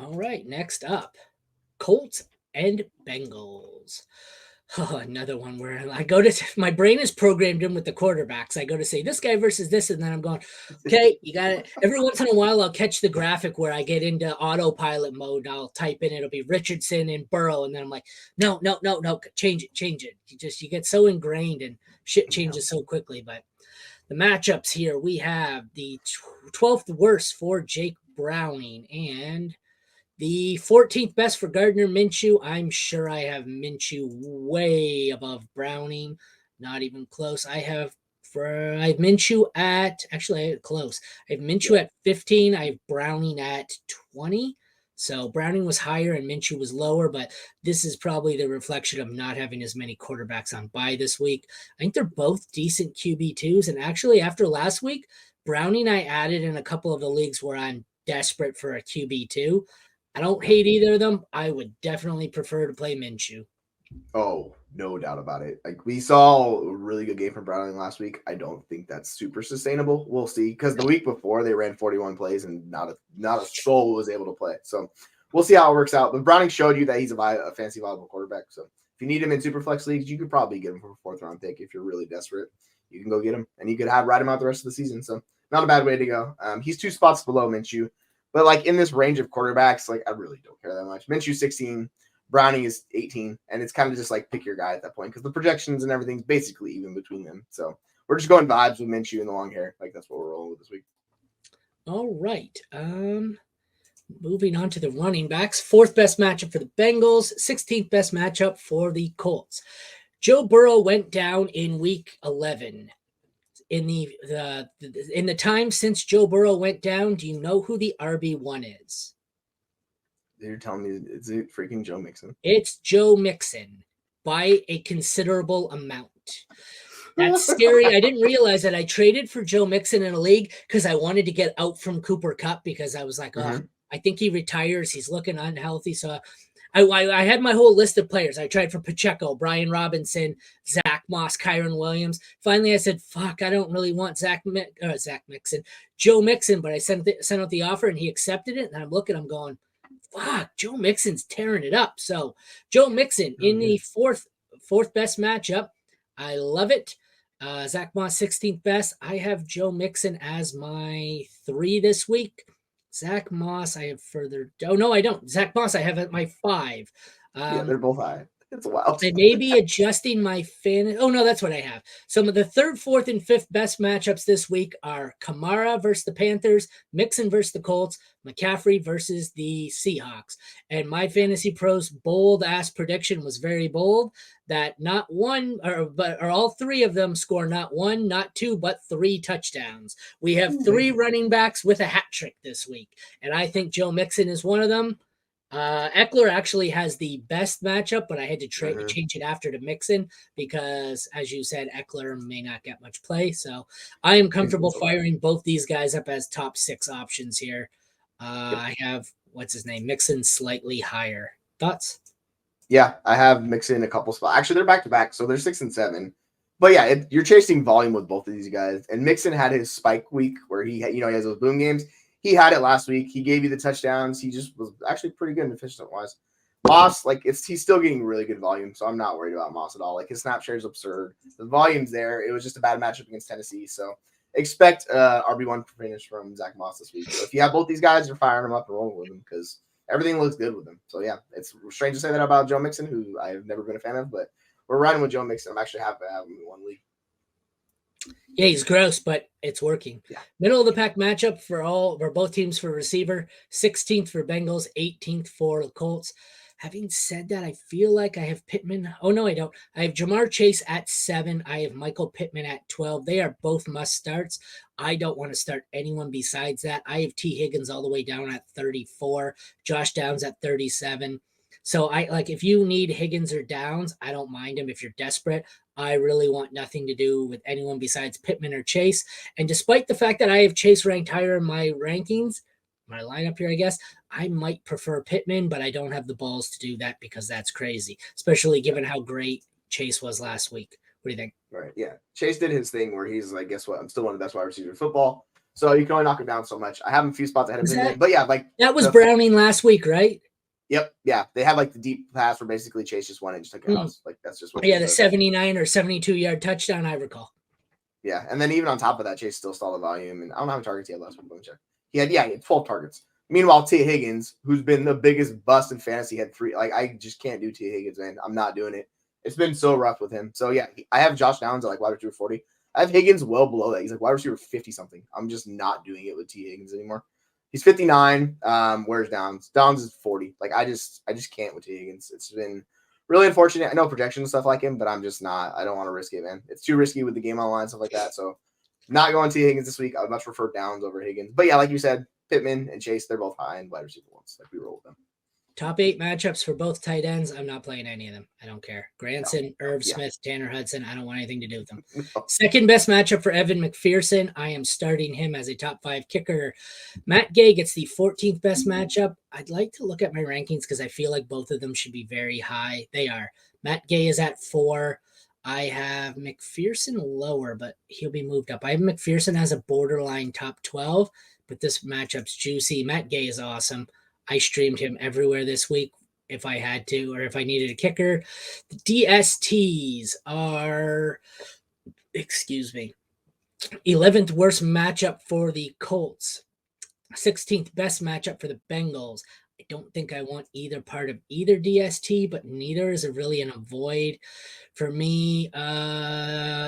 All right, next up, Colts and Bengals. Oh, another one where I go to my brain is programmed in with the quarterbacks. I go to say this guy versus this, and then I'm going, okay, you got it. Every once in a while, I'll catch the graphic where I get into autopilot mode. I'll type in, it'll be Richardson and Burrow, and then I'm like, no, no, no, no, change it, change it. You get so ingrained and shit Yeah. changes so quickly. But the matchups here, we have the 12th worst for Jake Browning and the 14th best for Gardner Minshew. I'm sure I have Minshew way above Browning. Not even close. I have Minshew at actually I have close. I have Minshew Yeah. at 15. I have Browning at 20. So Browning was higher and Minshew was lower, but this is probably the reflection of not having as many quarterbacks on bye this week. I think they're both decent QB2s. And actually, after last week, Browning I added in a couple of the leagues where I'm desperate for a QB2. I don't Yeah. hate either of them. I would definitely prefer to play Minshew. Oh, no doubt about it. Like we saw a really good game from Browning last week. I don't think that's super sustainable. We'll see because the week before they ran 41 plays and not a soul was able to play. So we'll see how it works out. But Browning showed you that he's a fancy viable quarterback. So if you need him in super flex leagues, you could probably get him for a fourth round pick if you're really desperate. You can go get him and you could ride him out the rest of the season. So not a bad way to go. He's 2 spots below Minshew, but like in this range of quarterbacks, like I really don't care that much. Minshew 16. Browning is 18, and it's kind of just like pick your guy at that point because the projections and everything's basically even between them. So we're just going vibes with Minshew and the long hair. Like that's what we're rolling with this week. All right. Moving on to the running backs. Fourth best matchup for the Bengals, 16th best matchup for the Colts. Joe Burrow went down in week 11. In the time since Joe Burrow went down, do you know who the RB1 is? You're telling me it's freaking Joe Mixon. It's Joe Mixon by a considerable amount. That's scary. I didn't realize that I traded for Joe Mixon in a league because I wanted to get out from Cooper Kupp because I was like, oh, Mm-hmm. I think he retires. He's looking unhealthy. So I had my whole list of players. I tried for Pacheco, Brian Robinson, Zach Moss, Kyron Williams. Finally, I said, fuck, I don't really want Zach Mixon, Joe Mixon, but I sent out the offer and he accepted it. And I'm looking, I'm going, fuck, Joe Mixon's tearing it up. So Joe Mixon Oh, in yeah. the fourth best matchup. I love it. Zach Moss 16th best. I have Joe Mixon as my 3 this week. Zach Moss, I have further. Oh no, I don't. Zach Moss, I have at my 5. Yeah, Um, they're both high. It's wild. I may be adjusting my fan. Oh no, that's what I have. Some of the third, fourth, and fifth best matchups this week are Kamara versus the Panthers, Mixon versus the Colts, McCaffrey versus the Seahawks. And my Fantasy Pros bold ass prediction was very bold that not one or all 3 of them score not 1, not 2, but 3 touchdowns. We have Ooh, 3 man. running backs with a hat trick this week, and I think Joe Mixon is one of them. Eckler actually has the best matchup, but I had to Mm-hmm. change it after to Mixon because, as you said, Eckler may not get much play. So I am He's been comfortable so bad. firing both these guys up as top 6 options here. Yep. I have, what's his name, Mixon slightly higher. Thoughts? Yeah, I have Mixon a couple spots. Actually, they're back to back, so they're 6 and 7. But yeah, you're chasing volume with both of these guys. And Mixon had his spike week where he has those boom games. He had it last week. He gave you the touchdowns. He just was actually pretty good and efficient wise. Moss, like he's still getting really good volume, so I'm not worried about Moss at all. Like his snap share is absurd. The volume's there. It was just a bad matchup against Tennessee, so expect RB1 finish from Zach Moss this week. So if you have both these guys, you're firing them up and rolling with them because everything looks good with them. So yeah, it's strange to say that about Joe Mixon, who I've never been a fan of, but we're riding with Joe Mixon. I'm actually happy to have him in one league. Yeah, he's gross, but it's working. Yeah. Middle of the pack matchup for both teams for receiver. 16th for Bengals, 18th for the Colts. Having said that, I feel like I have Pittman. Oh no, I don't. I have Jamar Chase at 7. I have Michael Pittman at 12. They are both must starts. I don't want to start anyone besides that. I have T. Higgins all the way down at 34. Josh Downs at 37. So I like if you need Higgins or Downs, I don't mind him if you're desperate. I really want nothing to do with anyone besides Pittman or Chase. And despite the fact that I have Chase ranked higher in my rankings, my lineup here, I guess, I might prefer Pittman, but I don't have the balls to do that because that's crazy, especially given how great Chase was last week. What do you think? Right. Yeah. Chase did his thing where he's like, guess what? I'm still one of the best wide receivers in football. So you can only knock him down so much. I have him a few spots ahead of Was him, but yeah, like that was Browning last week, right? Yep, yeah, they had like the deep pass where basically Chase just went and just took your house. Like that's just what. Yeah, the 79 or 72-yard touchdown, I recall. Yeah, and then even on top of that, Chase still saw the volume, and I don't know how many targets he had last week. Let me check. He had 12 targets. Meanwhile, T. Higgins, who's been the biggest bust in fantasy, had 3. Like I just can't do T. Higgins, man. I'm not doing it. It's been so rough with him. So yeah, I have Josh Downs at like wide receiver 40. I have Higgins well below that. He's like wide receiver 50 something. I'm just not doing it with T. Higgins anymore. He's 59. Where's Downs? Downs is 40. Like I just can't with T. Higgins. It's been really unfortunate. I know projection and stuff like him, but I'm just not. I don't want to risk it, man. It's too risky with the game on the line, stuff like that. So not going to Higgins this week. I would much prefer Downs over Higgins. But yeah, like you said, Pittman and Chase, they're both high end wide receiver ones. Like we roll with them. Top 8 matchups for both tight ends. I'm not playing any of them. I don't care. Granson, Irv Smith, Tanner Hudson. I don't want anything to do with them. Second best matchup for Evan McPherson. I am starting him as a top 5 kicker. Matt Gay gets the 14th best matchup. I'd like to look at my rankings because I feel like both of them should be very high. They are. Matt Gay is at 4. I have McPherson lower, but he'll be moved up. I have McPherson as a borderline top 12, but this matchup's juicy. Matt Gay is awesome. I streamed him everywhere this week if I had to, or if I needed a kicker. The DSTs are, 11th worst matchup for the Colts, 16th best matchup for the Bengals. I don't think I want either part of either DST, but neither is really an avoid. For me,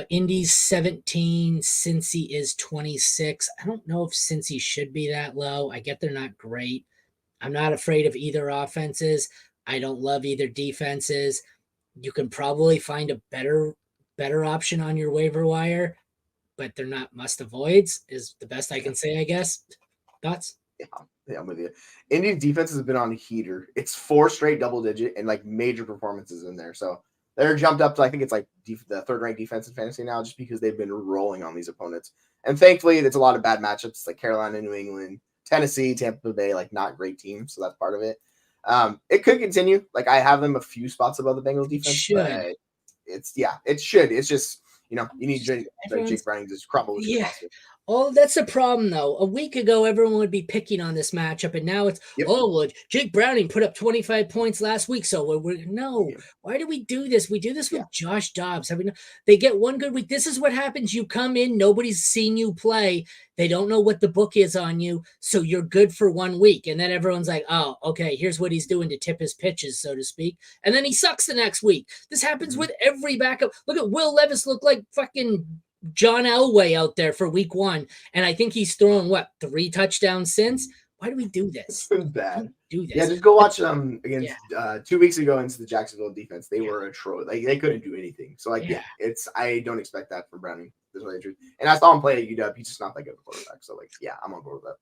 Indy's 17, Cincy is 26. I don't know if Cincy should be that low. I get they're not great. I'm not afraid of either offenses. I don't love either defenses. You can probably find a better option on your waiver wire, but they're not must avoids is the best I can say, I guess. Thoughts? Yeah, I'm with you. Indy's defense has been on a heater. It's 4 straight double digit and like major performances in there. So they're jumped up to, I think it's like the third ranked defense in fantasy now, just because they've been rolling on these opponents. And thankfully, there's a lot of bad matchups like Carolina, New England, Tennessee, Tampa Bay, like not great teams. So that's part of it. It could continue. Like I have them a few spots above the Bengals defense. But it should. It's just, you need Jake Browning to just crumble. Oh, that's the problem, though. A week ago, everyone would be picking on this matchup, and now it's, well, Jake Browning put up 25 points last week, so why do we do this? We do this with Josh Dobbs. They get one good week. This is what happens. You come in, nobody's seen you play. They don't know what the book is on you, so you're good for 1 week, and then everyone's like, oh, okay, here's what he's doing to tip his pitches, so to speak, and then he sucks the next week. This happens with every backup. Look at Will Levis look like fucking John Elway out there for week 1, and I think he's thrown 3 touchdowns since. Why do we do this? It was bad. Do this. Yeah, just go watch them against 2 weeks ago into the Jacksonville defense. They were a troll. Like they couldn't do anything. So I don't expect that from Browning. That's what I truth. And I saw him play at UW. He's just not that good of a quarterback. So I'm on board with that.